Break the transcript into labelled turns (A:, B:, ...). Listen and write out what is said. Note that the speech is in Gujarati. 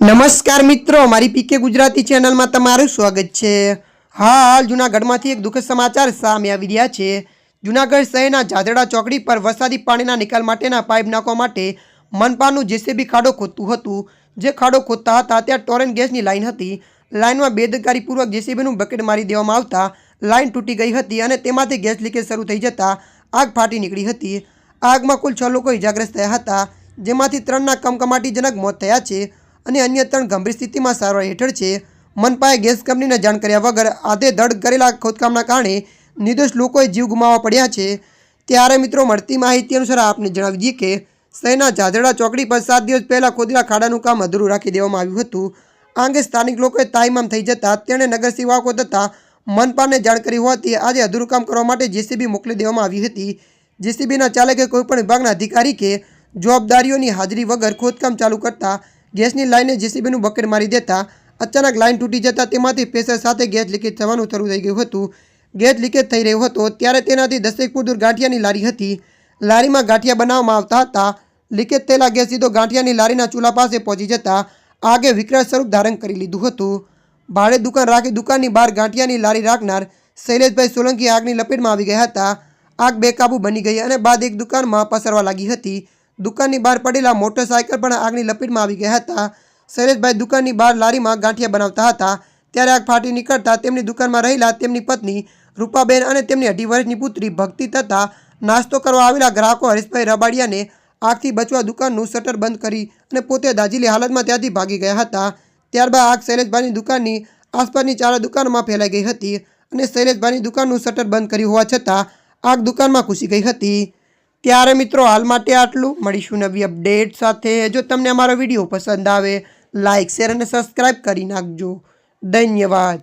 A: નમસ્કાર મિત્રો, મારી પીકે ગુજરાતી ચેનલમાં તમારું સ્વાગત છે। હાલ જૂનાગઢમાંથી એક દુઃખદ સમાચાર સામે આવી રહ્યા છે। જૂનાગઢ શહેરના જાજરડા ચોકડી પર વરસાદી પાણીના નિકાલ માટેના પાઇપ નાખવા માટે મનપાનું જેસીબી ખાડો ખોદતું હતું। જે ખાડો ખોદતા હતા ત્યાં ટોરેન્ટ ગેસની લાઇન હતી। લાઇનમાં બેદરકારીપૂર્વક જેસીબીનું બકેટ મારી દેવામાં આવતા લાઇન તૂટી ગઈ હતી અને તેમાંથી ગેસ લીકેજ શરૂ થઈ જતાં આગ ફાટી નીકળી હતી। આગમાં કુલ 6 લોકો ઇજાગ્રસ્ત થયા હતા, જેમાંથી 3ના કમકમાટીજનક મોત થયા છે અને અન્ય 3 ગંભીર સ્થિતિમાં સારવાર હેઠળ છે। મનપાએ ગેસ કંપનીને જાણ કર્યા વગર આધેધડ કરેલા ખોદકામના કારણે નિર્દોષ લોકોએ જીવ ગુમાવવા પડ્યા છે। ત્યારે મિત્રો, મળતી માહિતી અનુસાર આપને જણાવી દઈએ કે શહેરના જાજરડા ચોકડી પર 7 દિવસ પહેલા ખોદેલા ખાડાનું કામ અધૂરું રાખી દેવામાં આવ્યું હતું। આ અંગે સ્થાનિક લોકોએ તાઇમામ થઈ જતા તેણે નગરસેવકો તથા મનપાને જાણ કરી હોવાથી આજે અધૂરું કામ કરવા માટે જેસીબી મોકલી દેવામાં આવી હતી। જેસીબીના ચાલકે કોઈપણ વિભાગના અધિકારી કે જવાબદારીઓની હાજરી વગર ખોદકામ ચાલુ કરતા ગેસની લાઇને જેસીબીનું બકેટ મારી દેતા અચાનક લાઇન તૂટી જતાં તેમાંથી પ્રેશર સાથે ગેસ લીકેજ થવાનું શરૂ થઈ ગયું હતું। ગેસ લીકેજ થઈ રહ્યો હતો ત્યારે તેનાથી 10 ફૂટ દૂર ગાંઠિયાની લારી હતી। લારીમાં ગાંઠિયા બનાવવામાં આવતા હતા। લીકેજ થયેલા ગેસ સીધો ગાંઠિયાની લારીના ચૂલા પાસે પહોંચી જતાં આગે વિકરાળ સ્વરૂપ ધારણ કરી લીધું હતું। ભાડે દુકાન રાખી દુકાનની બહાર ગાંઠિયાની લારી રાખનાર શૈલેષભાઈ સોલંકી આગની લપેટમાં આવી ગયા હતા। આગ બેકાબૂ બની ગઈ અને બાદ એક દુકાનમાં પસરવા લાગી હતી। દુકાનની બહાર પડેલા મોટરસાયકલ પણ આગની લપેટમાં આવી ગયા હતા। શૈલેષભાઈ દુકાનની બહાર લારીમાં ગાંઠિયા બનાવતા હતા ત્યારે આગ ફાટી નીકળતા તેમની દુકાનમાં રહેલા તેમની પત્ની રૂપાબેન અને તેમની 2.5 વર્ષની પુત્રી ભક્તિ તથા નાસ્તો કરવા આવેલા ગ્રાહકો હરેશભાઈ રબાડિયાને આગથી બચવા દુકાનનું શટર બંધ કરી અને પોતે દાઝીલી હાલતમાં ત્યાંથી ભાગી ગયા હતા। ત્યારબાદ આગ શૈલેષભાઈની દુકાનની આસપાસની 4 દુકાનોમાં ફેલાઈ ગઈ હતી અને શૈલેષભાઈની દુકાનનું શટર બંધ કર્યું હોવા છતાં આગ દુકાનમાં ઘૂસી ગઈ હતી। ત્યારે મિત્રો, હાલ માટે આટલું। મળીશું નવી અપડેટ સાથે। જો તમને અમારો વિડીયો પસંદ આવે, લાઇક, શેર અને સબસ્ક્રાઈબ કરી નાખજો। ધન્યવાદ।